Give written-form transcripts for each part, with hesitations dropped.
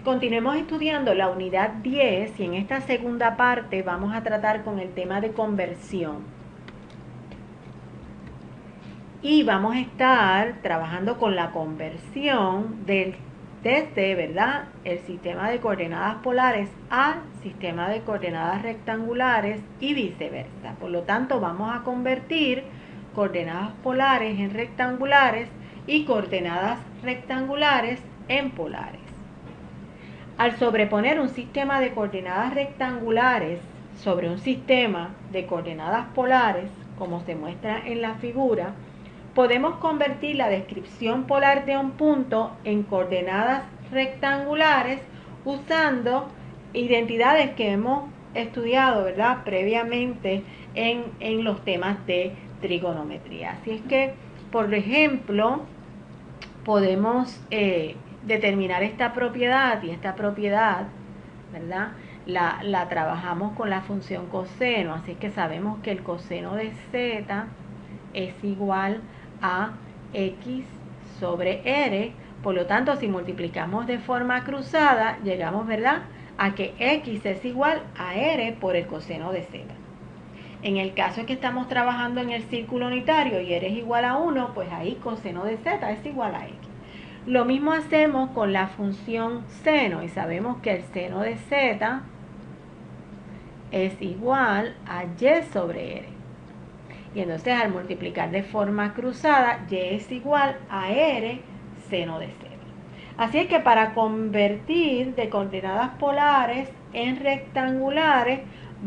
Continuemos estudiando la unidad 10 y en esta segunda parte vamos a tratar con el tema de conversión. Y vamos a estar trabajando con la conversión desde, ¿verdad?, el sistema de coordenadas polares al sistema de coordenadas rectangulares y viceversa. Por lo tanto, vamos a convertir coordenadas polares en rectangulares y coordenadas rectangulares en polares. Al sobreponer un sistema de coordenadas rectangulares sobre un sistema de coordenadas polares, como se muestra en la figura, podemos convertir la descripción polar de un punto en coordenadas rectangulares usando identidades que hemos estudiado, ¿verdad?, previamente en los temas de trigonometría. Así es que, por ejemplo, podemos determinar esta propiedad, y esta propiedad, ¿verdad?, la trabajamos con la función coseno, así que sabemos que el coseno de z es igual a x sobre r. Por lo tanto, si multiplicamos de forma cruzada, llegamos, ¿verdad?, a que x es igual a r por el coseno de z. En el caso en que estamos trabajando en el círculo unitario y r es igual a 1, pues ahí coseno de z es igual a x. Lo mismo hacemos con la función seno y sabemos que el seno de z es igual a y sobre r. Y entonces al multiplicar de forma cruzada, y es igual a r seno de z. Así es que para convertir de coordenadas polares en rectangulares,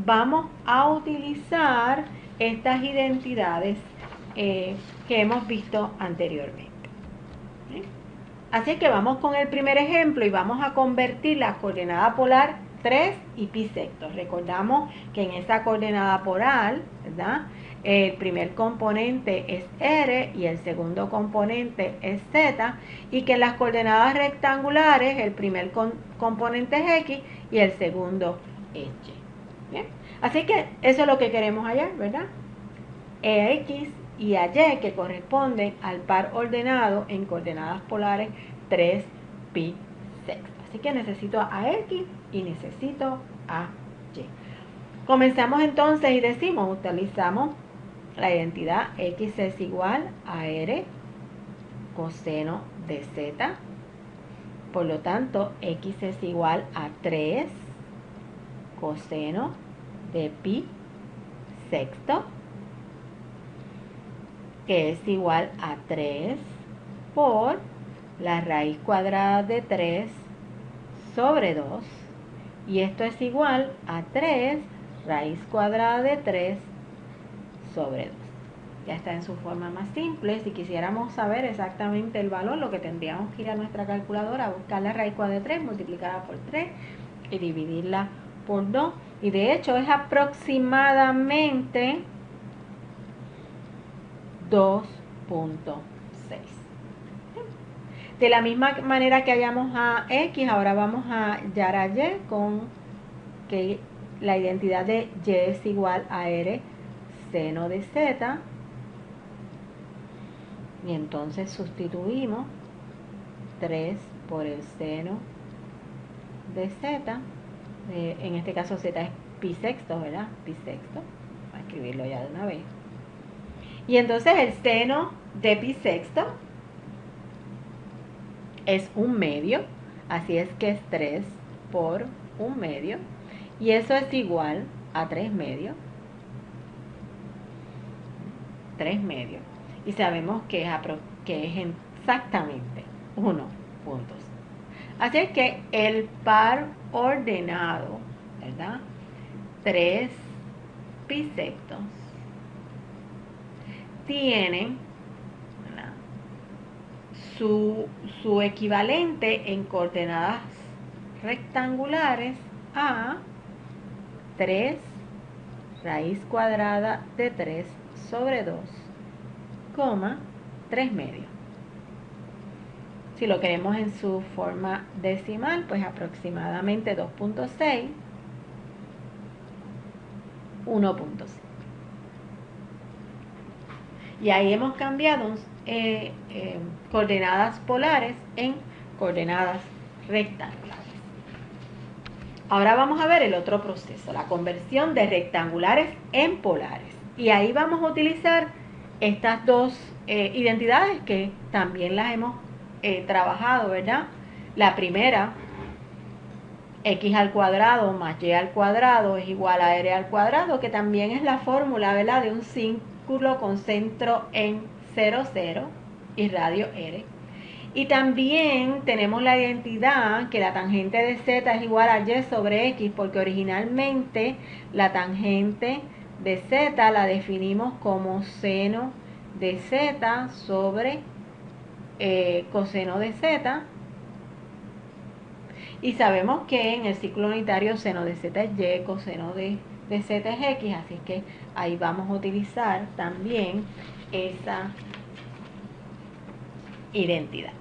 vamos a utilizar estas identidades que hemos visto anteriormente. Así es que vamos con el primer ejemplo y vamos a convertir la coordenada polar 3 y pi sextos. Recordamos que en esa coordenada polar, ¿verdad?, el primer componente es r y el segundo componente es z, y que en las coordenadas rectangulares el primer componente es x y el segundo es y. ¿Bien? Así que eso es lo que queremos hallar, ¿verdad? A x y a y, que corresponden al par ordenado en coordenadas polares 3 pi sexto. Así que necesito a x y necesito a y. Comenzamos entonces y decimos, utilizamos la identidad x es igual a r coseno de z. Por lo tanto, x es igual a 3 coseno de pi sexto, que es igual a 3 por la raíz cuadrada de 3 sobre 2, y esto es igual a 3 raíz cuadrada de 3 sobre 2. Ya está en su forma más simple. Si quisiéramos saber exactamente el valor, lo que tendríamos que ir a nuestra calculadora, buscar la raíz cuadrada de 3, multiplicarla por 3 y dividirla por 2. Y de hecho es aproximadamente 2.6. De la misma manera que hallamos a x, ahora vamos a hallar a y con que la identidad de y es igual a r seno de z. Y entonces sustituimos 3 por el seno de z. En este caso z es pi sexto, ¿verdad? Pi sexto. Voy a escribirlo ya de una vez. Y entonces el seno de pi sexto es 1/2. Así es que es 3 por 1/2. Y eso es igual a 3/2. 3/2. Y sabemos que es exactamente 1.5. Así es que el par ordenado, ¿verdad?, 3 pi sextos, tiene, ¿verdad?, su equivalente en coordenadas rectangulares a 3 raíz cuadrada de 3 sobre 2, 3/2. Si lo queremos en su forma decimal, pues aproximadamente 2.6, 1.5. Y ahí hemos cambiado coordenadas polares en coordenadas rectangulares. Ahora vamos a ver el otro proceso, la conversión de rectangulares en polares. Y ahí vamos a utilizar estas dos identidades que también las hemos trabajado, ¿verdad? La primera, x al cuadrado más y al cuadrado es igual a r al cuadrado, que también es la fórmula, ¿verdad?, de un círculo con centro en 0, 0 y radio r. Y también tenemos la identidad que la tangente de z es igual a y sobre x, porque originalmente la tangente de z la definimos como seno de z sobre coseno de z. Y sabemos que en el ciclo unitario seno de z es y, coseno de z es x, así que ahí vamos a utilizar también esa identidad.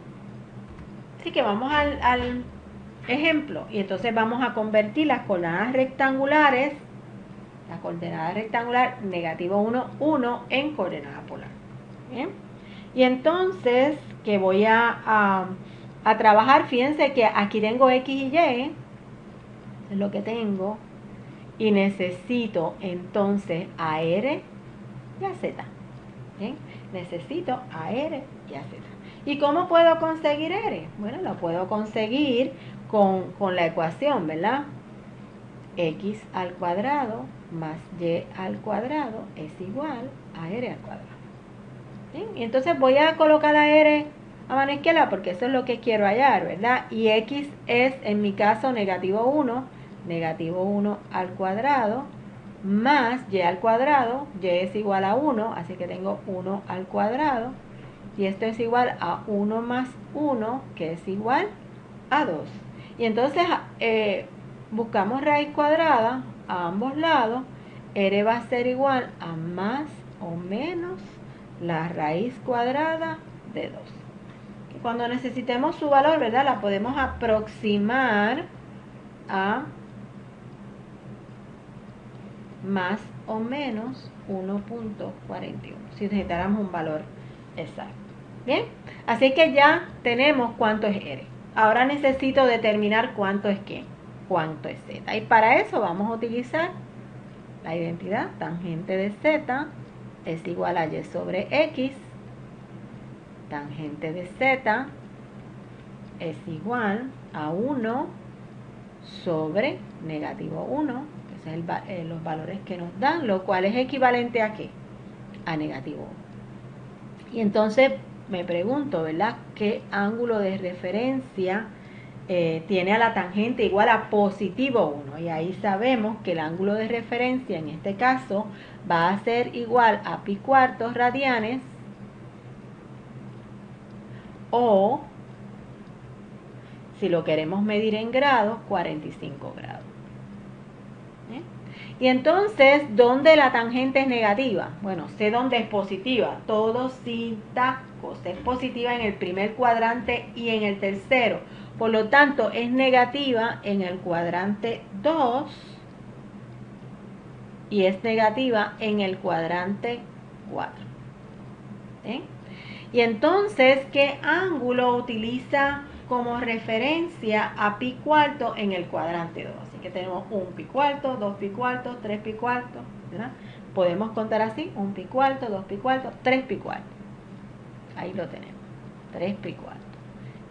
Así que vamos al ejemplo y entonces vamos a convertir las coordenadas rectangulares, la coordenada rectangular negativo 1, 1 en coordenada polar. ¿Bien? Y entonces que voy a trabajar, fíjense que aquí tengo x y y, es lo que tengo, y necesito entonces a r y a z. ¿Bien? Necesito a r y a z. ¿Y cómo puedo conseguir r? Bueno, lo puedo conseguir con la ecuación, ¿verdad? X al cuadrado más y al cuadrado es igual a r al cuadrado. ¿Bien? Y entonces voy a colocar a r a mano izquierda porque eso es lo que quiero hallar, ¿verdad? Y x es, en mi caso, negativo 1 al cuadrado más y al cuadrado, y es igual a 1, así que tengo 1 al cuadrado, y esto es igual a 1 más 1, que es igual a 2. Y entonces buscamos raíz cuadrada a ambos lados, r va a ser igual a más o menos la raíz cuadrada de 2. Y cuando necesitemos su valor, ¿verdad?, la podemos aproximar a más o menos 1.41, si necesitáramos un valor exacto. Bien, así que ya tenemos cuánto es r. Ahora necesito determinar cuánto es qué, cuánto es z. Y para eso vamos a utilizar la identidad tangente de z es igual a y sobre x. Tangente de z es igual a 1 sobre negativo 1, que son los valores que nos dan, lo cual es equivalente a ¿qué? A negativo 1. Y entonces me pregunto, ¿verdad?, ¿qué ángulo de referencia tiene a la tangente igual a positivo 1? Y ahí sabemos que el ángulo de referencia en este caso va a ser igual a pi cuartos radianes, o si lo queremos medir en grados, 45 grados. Y entonces, ¿dónde la tangente es negativa? Bueno, sé dónde es positiva. Todo sin tacos es positiva en el primer cuadrante y en el tercero. Por lo tanto, es negativa en el cuadrante 2 y es negativa en el cuadrante 4. ¿Sí? Y entonces, ¿qué ángulo utiliza como referencia a pi cuarto en el cuadrante 2? Así que tenemos un pi cuarto, 2 pi cuartos, 3 pi cuartos, ¿verdad? Podemos contar así, un pi cuarto, 2 pi cuartos, 3 pi cuartos. Ahí lo tenemos, 3 pi cuartos.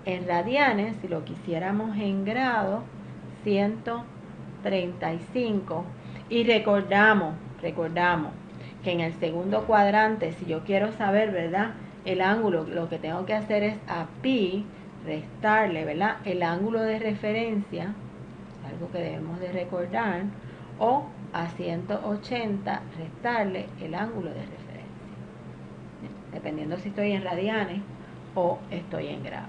En radianes, si lo quisiéramos en grados, 135. Y recordamos que en el segundo cuadrante, si yo quiero saber, ¿verdad?, el ángulo, lo que tengo que hacer es a pi restarle, ¿verdad?, el ángulo de referencia, algo que debemos de recordar, o a 180 restarle el ángulo de referencia, dependiendo si estoy en radianes o estoy en grados.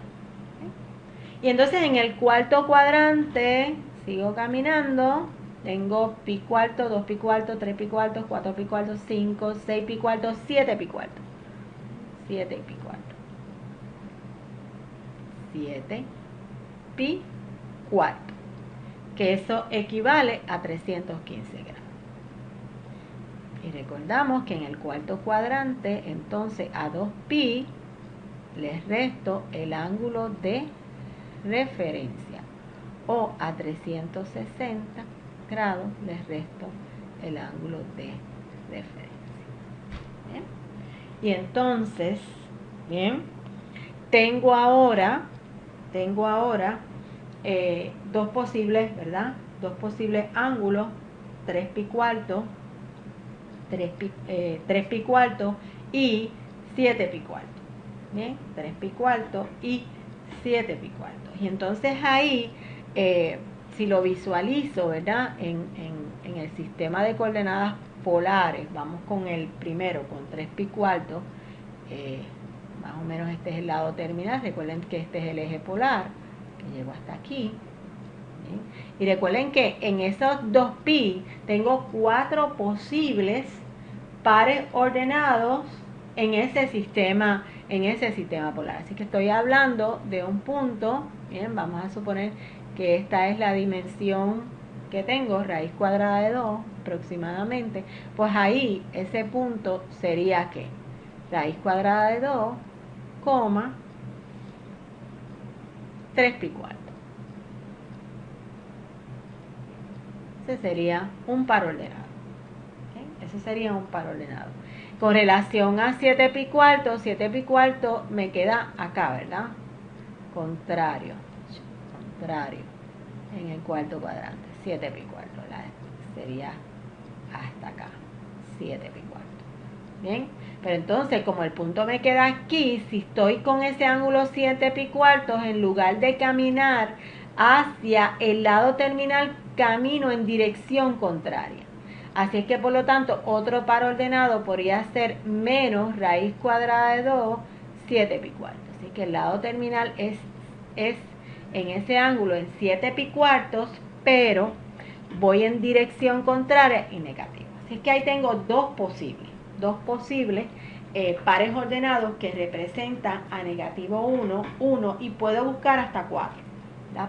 Y entonces en el cuarto cuadrante sigo caminando. Tengo pi cuarto, 2 pi cuarto, 3 pi cuarto, 4 pi cuarto, 5, 6 pi cuarto, 7 pi cuarto. 7 pi cuarto. 7 pi cuarto. Que eso equivale a 315 grados. Y recordamos que en el cuarto cuadrante, entonces a 2 pi les resto el ángulo de referencia. o a 360 grados les resto el ángulo de referencia. ¿Bien? Y entonces, bien, tengo ahora dos posibles, ¿verdad? Dos posibles ángulos, 3 pi cuarto, 3 pi cuarto y 7 pi cuarto. Bien, 3 pi cuarto y 7 pi cuarto. Y entonces ahí, si lo visualizo, ¿verdad? En el sistema de coordenadas polares, vamos con el primero, con 3 pi cuarto, más o menos este es el lado terminal. Recuerden que este es el eje polar, que llego hasta aquí. ¿Bien? Y recuerden que en esos 2 pi tengo 4 posibles pares ordenados en ese sistema polar. Así que estoy hablando de un punto. Bien, vamos a suponer que esta es la dimensión que tengo, raíz cuadrada de 2 aproximadamente. Pues ahí ese punto sería ¿qué? Raíz cuadrada de 2, 3 pi cuarto. Ese sería un par ordenado. ¿Okay? Eso sería un par ordenado. Con relación a 7 pi cuarto me queda acá, ¿verdad? Contrario en el cuarto cuadrante. 7 pi cuarto sería hasta acá, 7 pi cuarto. Bien, pero entonces como el punto me queda aquí, si estoy con ese ángulo 7 pi cuartos, en lugar de caminar hacia el lado terminal, camino en dirección contraria. Así es que por lo tanto otro par ordenado podría ser menos raíz cuadrada de 2, 7 pi cuartos. Así que el lado terminal es en ese ángulo en 7 pi cuartos, pero voy en dirección contraria y negativa. Así que ahí tengo dos posibles pares ordenados que representan a negativo 1, 1 y puedo buscar hasta 4.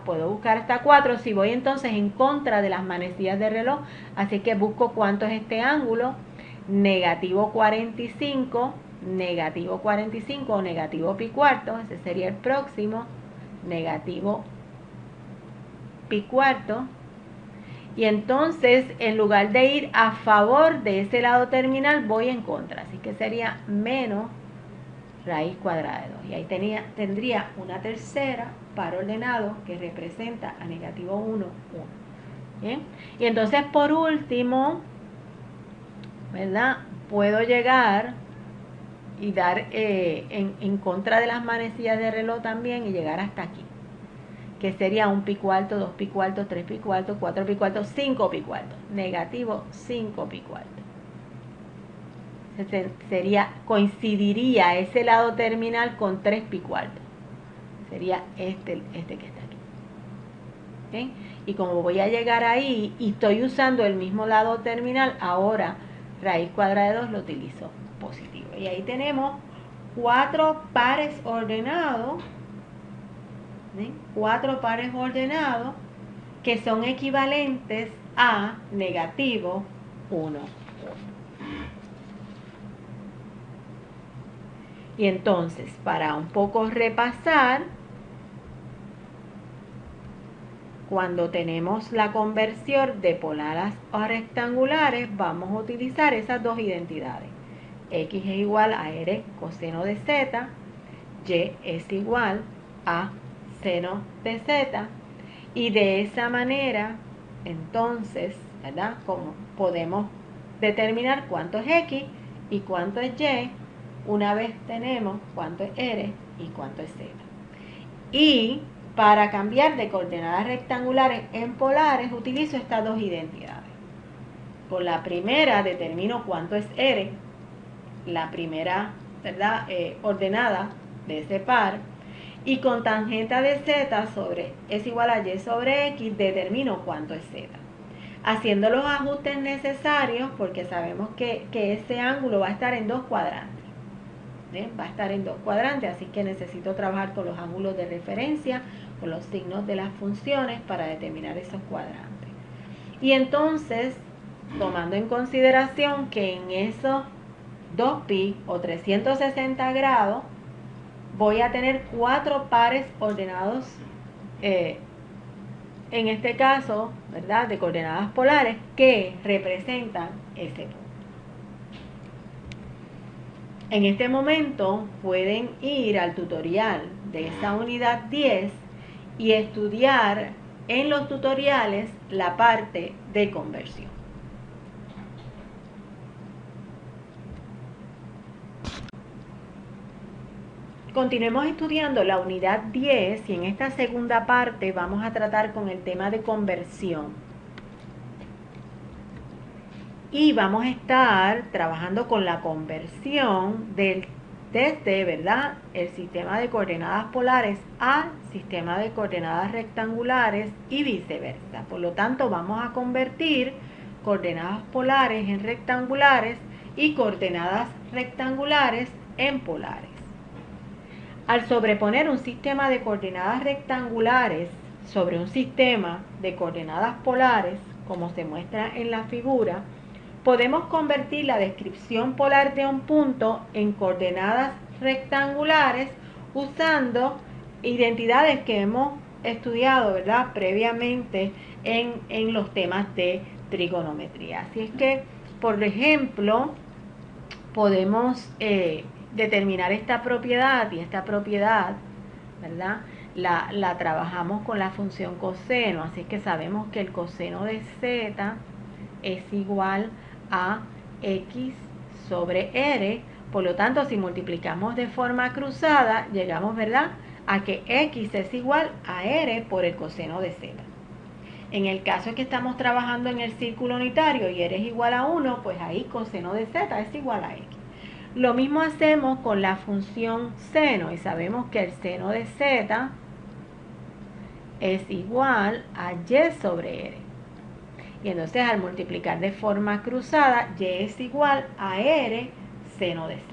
Puedo buscar hasta 4 si voy entonces en contra de las manecillas de reloj. Así que busco cuánto es este ángulo, negativo 45 o negativo pi cuarto. Ese sería el próximo, negativo pi cuarto. Y entonces, en lugar de ir a favor de ese lado terminal, voy en contra. Así que sería menos raíz cuadrada de 2. Y ahí tendría una tercera par ordenado que representa a negativo 1, 1. ¿Bien? Y entonces, por último, ¿verdad? Puedo llegar y dar en contra de las manecillas de reloj también y llegar hasta aquí, que sería un pi cuarto, 2 pi cuarto, 3 pi cuarto, 4 pi cuarto, 5 pi cuarto, negativo 5 pi cuarto. Coincidiría ese lado terminal con 3 pi cuarto. Sería este que está aquí. ¿Okay? Y como voy a llegar ahí y estoy usando el mismo lado terminal, ahora raíz cuadrada de 2 lo utilizo positivo. Y ahí tenemos 4 pares ordenados. ¿Sí? 4 pares ordenados que son equivalentes a negativo 1, 1. Y entonces, para un poco repasar, cuando tenemos la conversión de polares a rectangulares, vamos a utilizar esas dos identidades. X es igual a R coseno de Z, Y es igual a seno de Z, y de esa manera entonces, ¿verdad? Como podemos determinar cuánto es X y cuánto es Y una vez tenemos cuánto es R y cuánto es Z. Y para cambiar de coordenadas rectangulares en polares utilizo estas dos identidades. Con la primera determino cuánto es R, la primera, ¿verdad? Ordenada de ese par, y con tangente de Z es igual a Y sobre X determino cuánto es Z. Haciendo los ajustes necesarios, porque sabemos que ese ángulo va a estar en dos cuadrantes. ¿Bien? Va a estar en dos cuadrantes, así que necesito trabajar con los ángulos de referencia, con los signos de las funciones para determinar esos cuadrantes. Y entonces, tomando en consideración que en esos 2pi o 360 grados voy a tener 4 pares ordenados en este caso, ¿verdad?, de coordenadas polares que representan ese punto. En este momento pueden ir al tutorial de esa unidad 10 y estudiar en los tutoriales la parte de conversión. Continuemos estudiando la unidad 10 y en esta segunda parte vamos a tratar con el tema de conversión. Y vamos a estar trabajando con la conversión desde, ¿verdad?, el sistema de coordenadas polares al sistema de coordenadas rectangulares y viceversa. Por lo tanto, vamos a convertir coordenadas polares en rectangulares y coordenadas rectangulares en polares. Al sobreponer un sistema de coordenadas rectangulares sobre un sistema de coordenadas polares, como se muestra en la figura, podemos convertir la descripción polar de un punto en coordenadas rectangulares usando identidades que hemos estudiado, ¿verdad?, previamente en los temas de trigonometría. Así es que, por ejemplo, podemos determinar esta propiedad, y esta propiedad, ¿verdad?, la trabajamos con la función coseno. Así es que sabemos que el coseno de z es igual a x sobre r. Por lo tanto, si multiplicamos de forma cruzada, llegamos, ¿verdad?, a que x es igual a r por el coseno de z. En el caso en que estamos trabajando en el círculo unitario y r es igual a 1, pues ahí coseno de z es igual a x. Lo mismo hacemos con la función seno y sabemos que el seno de z es igual a y sobre r. Y entonces al multiplicar de forma cruzada, y es igual a r seno de z.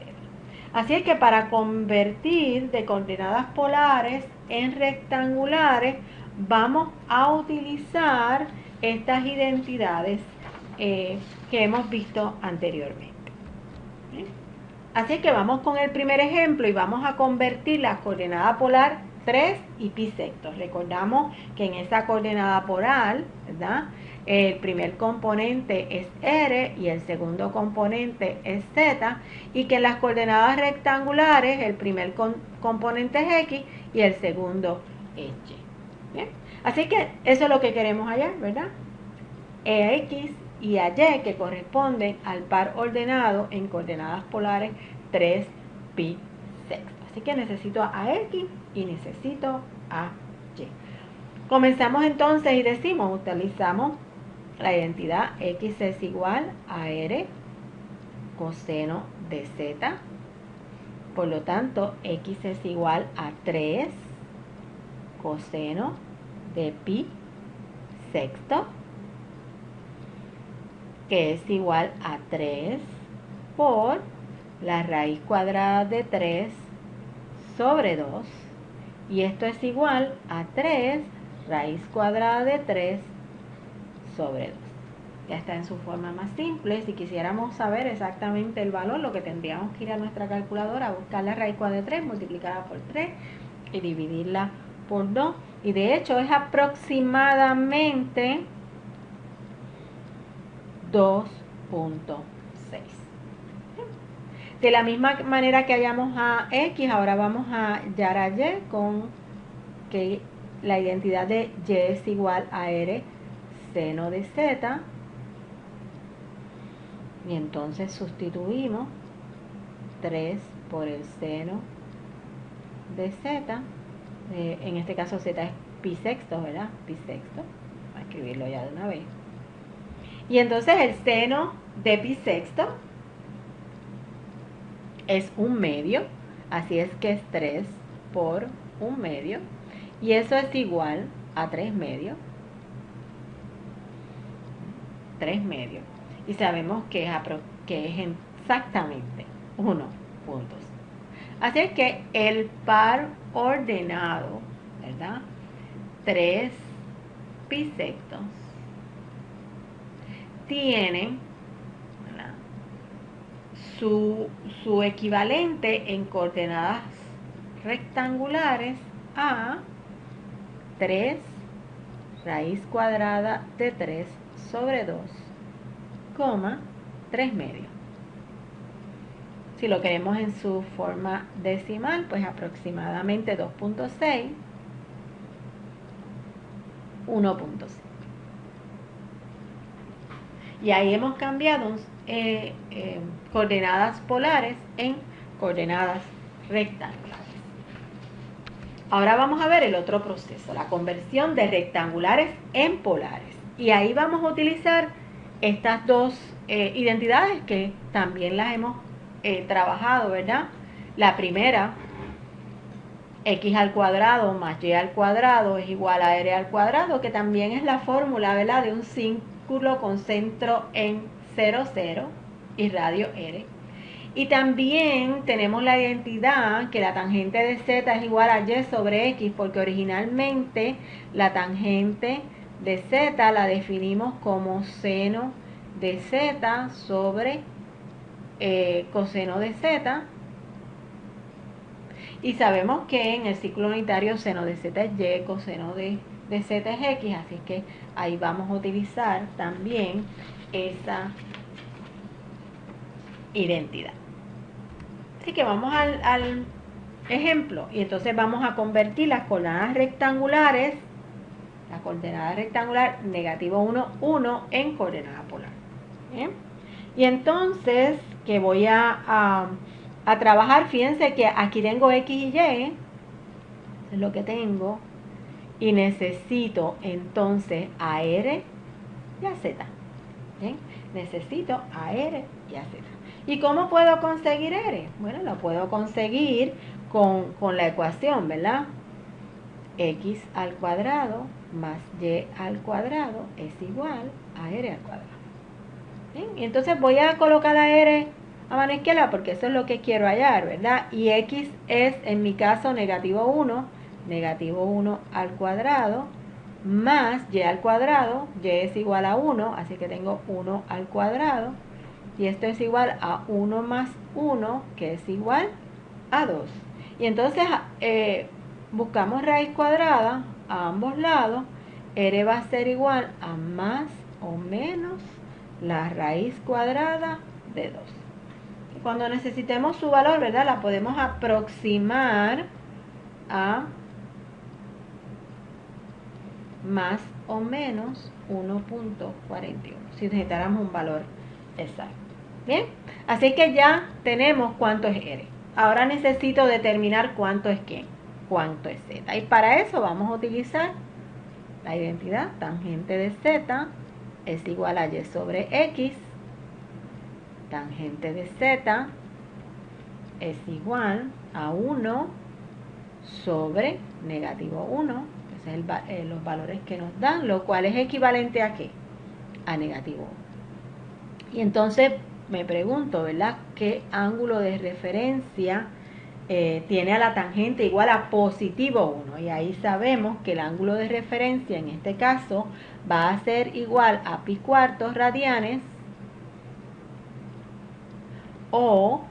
Así es que para convertir de coordenadas polares en rectangulares, vamos a utilizar estas identidades que hemos visto anteriormente. Así que vamos con el primer ejemplo y vamos a convertir la coordenada polar 3 y pi sextos. Recordamos que en esa coordenada polar, ¿verdad?, el primer componente es r y el segundo componente es z, y que en las coordenadas rectangulares el primer componente es x y el segundo es y. ¿Bien? Así que eso es lo que queremos hallar, ¿verdad? A x y a y, que corresponden al par ordenado en coordenadas polares 3 pi sexto. Así que necesito a x y necesito a y. Comenzamos entonces y decimos, utilizamos la identidad x es igual a r coseno de z. Por lo tanto, x es igual a 3 coseno de pi sexto, que es igual a 3 por la raíz cuadrada de 3 sobre 2. Y esto es igual a 3 raíz cuadrada de 3 sobre 2. Ya está en su forma más simple. Si quisiéramos saber exactamente el valor, lo que tendríamos que ir a nuestra calculadora, buscar la raíz cuadrada de 3, multiplicarla por 3 y dividirla por 2. Y de hecho es aproximadamente 2.6. De la misma manera que hallamos a x, ahora vamos a hallar a y con que la identidad de y es igual a r seno de z. Y entonces sustituimos 3 por el seno de z. En este caso z es pi sexto, ¿verdad? Pi sexto. Voy a escribirlo ya de una vez. Y entonces el seno de pi sexto es 1/2. Así es que es 3 por 1/2. Y eso es igual a 3/2. 3/2. Y sabemos que es exactamente 1 puntos. Así es que el par ordenado, ¿verdad?, 3 pi sextos, tiene, ¿verdad?, su equivalente en coordenadas rectangulares a 3 raíz cuadrada de 3 sobre 2, 3 medios. Si lo queremos en su forma decimal, pues aproximadamente 2.6, 1.6. Y ahí hemos cambiado coordenadas polares en coordenadas rectangulares. Ahora vamos a ver el otro proceso, la conversión de rectangulares en polares. Y ahí vamos a utilizar estas dos identidades que también las hemos trabajado, ¿verdad? La primera, x al cuadrado más y al cuadrado es igual a r al cuadrado, que también es la fórmula, ¿verdad?, de un círculo con centro en 0, 0 y radio r. Y también tenemos la identidad que la tangente de z es igual a y sobre x, porque originalmente la tangente de z la definimos como seno de z sobre coseno de z. Y sabemos que en el ciclo unitario seno de z es y, coseno de z es x, así que ahí vamos a utilizar también esa identidad. Así que vamos al ejemplo y entonces vamos a convertir las coordenadas rectangulares, la coordenada rectangular negativo 1, 1 en coordenada polar. ¿Bien? Y entonces que voy a trabajar, fíjense que aquí tengo x y y, es lo que tengo, y necesito entonces a r y a z. ¿Bien? Necesito a r y a z. ¿Y cómo puedo conseguir r? Bueno, lo puedo conseguir con la ecuación, ¿verdad? X al cuadrado más y al cuadrado es igual a r al cuadrado. ¿Bien? Y entonces voy a colocar la r a mano izquierda porque eso es lo que quiero hallar, ¿verdad? Y x es, en mi caso, negativo 1 al cuadrado más y al cuadrado, y es igual a 1, así que tengo 1 al cuadrado, y esto es igual a 1 más 1, que es igual a 2. Y entonces buscamos raíz cuadrada a ambos lados, r va a ser igual a más o menos la raíz cuadrada de 2. Y cuando necesitemos su valor, ¿verdad?, la podemos aproximar a más o menos 1.41, si necesitáramos un valor exacto. Bien, así que ya tenemos cuánto es r. Ahora necesito determinar cuánto es qué, cuánto es z. Y para eso vamos a utilizar la identidad tangente de z es igual a y sobre x. Tangente de z es igual a 1 sobre negativo 1. Esos son los valores que nos dan, lo cual es equivalente a ¿qué? A negativo 1. Y entonces me pregunto, ¿verdad?, ¿qué ángulo de referencia tiene a la tangente igual a positivo 1? Y ahí sabemos que el ángulo de referencia en este caso va a ser igual a pi cuartos radianes, o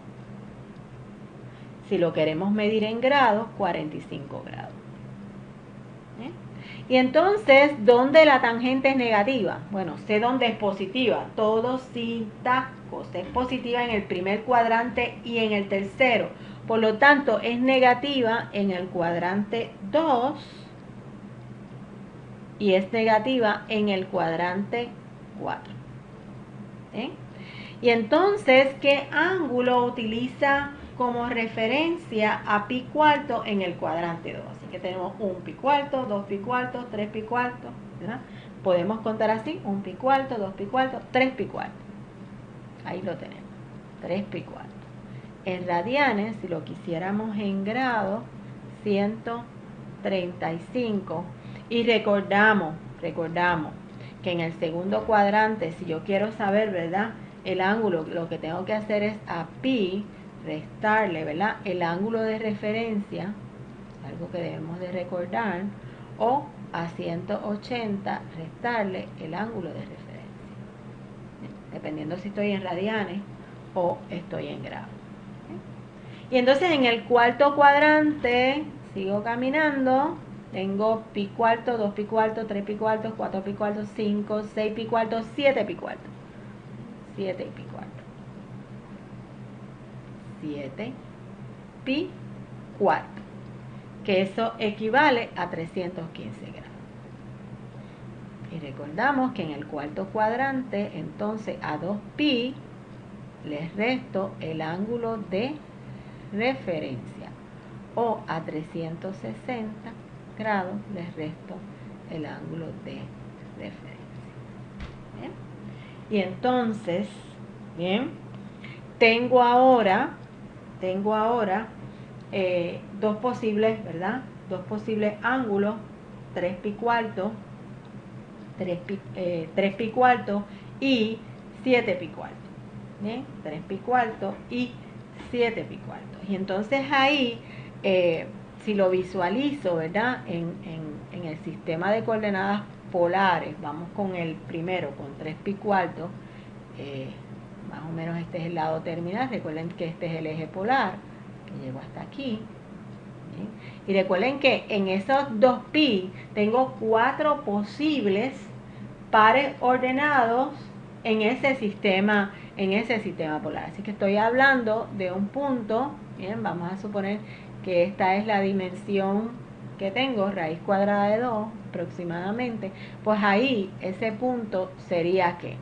si lo queremos medir en grados, 45 grados. Y entonces, ¿dónde la tangente es negativa? Bueno, sé dónde es positiva. Todo sin tacos. Es positiva en el primer cuadrante y en el tercero. Por lo tanto, es negativa en el cuadrante 2 y es negativa en el cuadrante 4. ¿Eh? Y entonces, ¿qué ángulo utiliza como referencia a pi cuarto en el cuadrante 2? Así que tenemos un pi cuarto, 2 pi cuartos, 3 pi cuartos, ¿verdad? Podemos contar así, un pi cuarto, 2 pi cuartos, 3 pi cuartos. Ahí lo tenemos, 3 pi cuartos. En radianes, si lo quisiéramos en grados, 135. Y recordamos que en el segundo cuadrante, si yo quiero saber, ¿verdad?, el ángulo, lo que tengo que hacer es a pi restarle, ¿verdad?, el ángulo de referencia, algo que debemos de recordar, o a 180 restarle el ángulo de referencia, dependiendo si estoy en radianes o estoy en grados. Y entonces en el cuarto cuadrante sigo caminando Tengo pi cuarto, 2 pi cuarto, 3 pi cuarto, 4 pi cuarto, 5, 6 pi cuarto, 7 pi cuarto. 7 pi cuarto. 7 pi cuarto. Que eso equivale a 315 grados. Y recordamos que en el cuarto cuadrante, entonces a 2pi les resto el ángulo de referencia. O a 360 grados les resto el ángulo de referencia. ¿Bien? Y entonces, bien, tengo ahora dos posibles, ¿verdad? Dos posibles ángulos, 3 pi cuarto, 3 pi cuarto y 7 pi cuarto. ¿Bien? 3 pi cuarto y 7 pi cuarto. Y entonces ahí, si lo visualizo, ¿verdad? En el sistema de coordenadas polares, vamos con el primero, con 3 pi cuarto, más o menos este es el lado terminal. Recuerden que este es el eje polar, que llego hasta aquí. ¿Bien? Y recuerden que en esos 2pi tengo 4 posibles pares ordenados en ese sistema polar. Así que estoy hablando de un punto. Bien, vamos a suponer que esta es la dimensión que tengo, raíz cuadrada de 2 aproximadamente. Pues ahí ese punto sería ¿qué?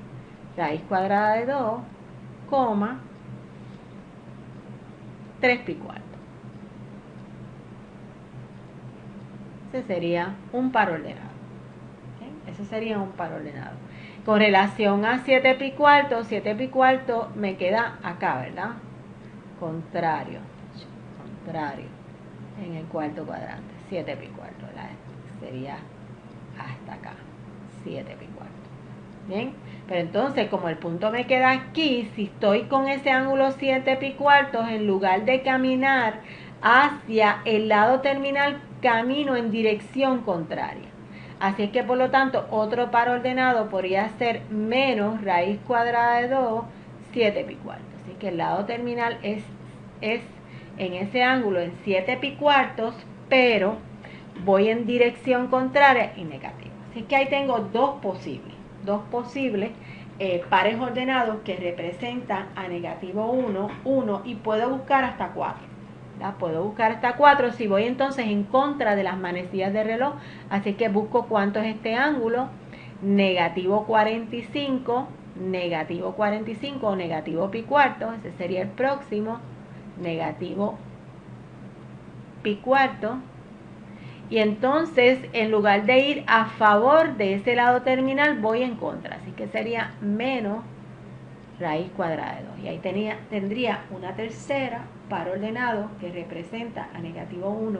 Raíz cuadrada de 2, 3 pi cuarto. Ese sería un par ordenado. ¿Okay? Eso sería un par ordenado. Con relación a 7 pi cuarto me queda acá, ¿verdad? Contrario en el cuarto cuadrante. 7 pi cuarto, ¿verdad? Sería hasta acá, 7 pi cuarto. Bien, pero entonces como el punto me queda aquí, si estoy con ese ángulo 7 pi cuartos, en lugar de caminar hacia el lado terminal, camino en dirección contraria. Así es que por lo tanto otro par ordenado podría ser menos raíz cuadrada de 2, 7 pi cuartos. Así que el lado terminal es en ese ángulo en 7 pi cuartos, pero voy en dirección contraria y negativa. Así que ahí tengo dos posibles pares ordenados que representan a negativo 1, 1 y puedo buscar hasta 4. Puedo buscar hasta 4 si voy entonces en contra de las manecillas de reloj. Así que busco cuánto es este ángulo. Negativo 45 o negativo pi cuarto. Ese sería el próximo. Negativo pi cuarto. Y entonces, en lugar de ir a favor de ese lado terminal, voy en contra. Así que sería menos raíz cuadrada de 2. Y ahí tendría una tercera par ordenado que representa a negativo 1, 1.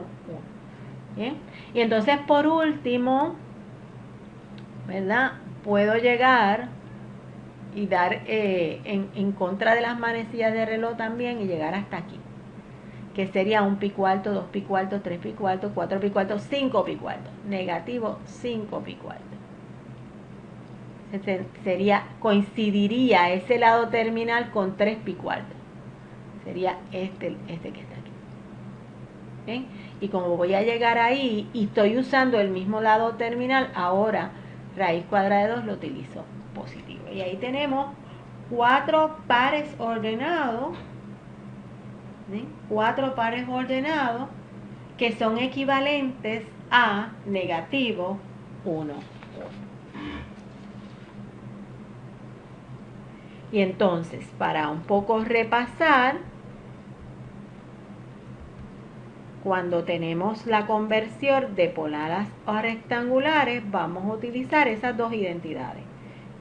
¿Bien? Y entonces, por último, ¿verdad? Puedo llegar y dar en contra de las manecillas de reloj también y llegar hasta aquí, que sería un pi cuarto, 2 pi cuarto, 3 pi cuarto, 4 pi cuarto, 5 pi cuarto. Negativo 5 pi cuarto. Coincidiría ese lado terminal con 3 pi cuarto. Sería este que está aquí. ¿Bien? Y como voy a llegar ahí y estoy usando el mismo lado terminal, ahora raíz cuadrada de 2 lo utilizo positivo. Y ahí tenemos 4 pares ordenados. ¿Sí? 4 pares ordenados que son equivalentes a negativo 1. Y entonces, para un poco repasar, cuando tenemos la conversión de polares a rectangulares, vamos a utilizar esas dos identidades.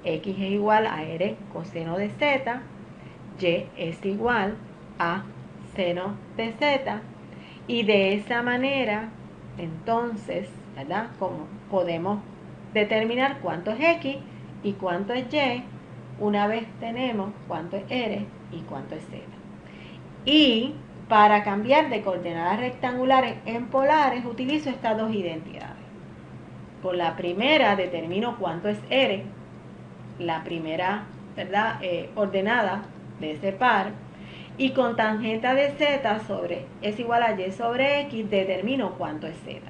X es igual a R coseno de Z, Y es igual a seno de Z, y de esa manera, entonces, ¿verdad? Como podemos determinar cuánto es X y cuánto es Y, una vez tenemos cuánto es R y cuánto es Z. Y para cambiar de coordenadas rectangulares en polares, utilizo estas dos identidades. Con la primera determino cuánto es R, la primera, ¿verdad? Ordenada de ese par, y con tangente de Z es igual a Y sobre X determino cuánto es Z.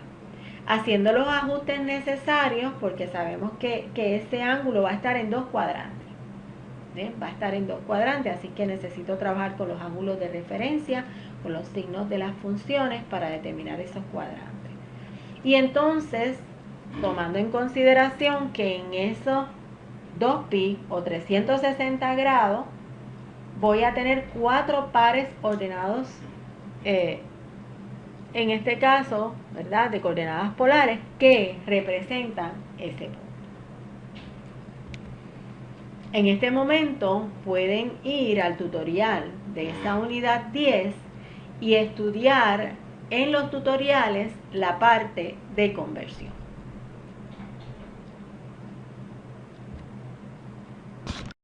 haciendo los ajustes necesarios, porque sabemos que ese ángulo va a estar en dos cuadrantes. Va a estar en dos cuadrantes, así que necesito trabajar con los ángulos de referencia, con los signos de las funciones para determinar esos cuadrantes. Y entonces, tomando en consideración que en esos 2pi o 360 grados voy a tener 4 pares ordenados, en este caso, ¿verdad?, de coordenadas polares que representan ese punto. En este momento pueden ir al tutorial de esa unidad 10 y estudiar en los tutoriales la parte de conversión.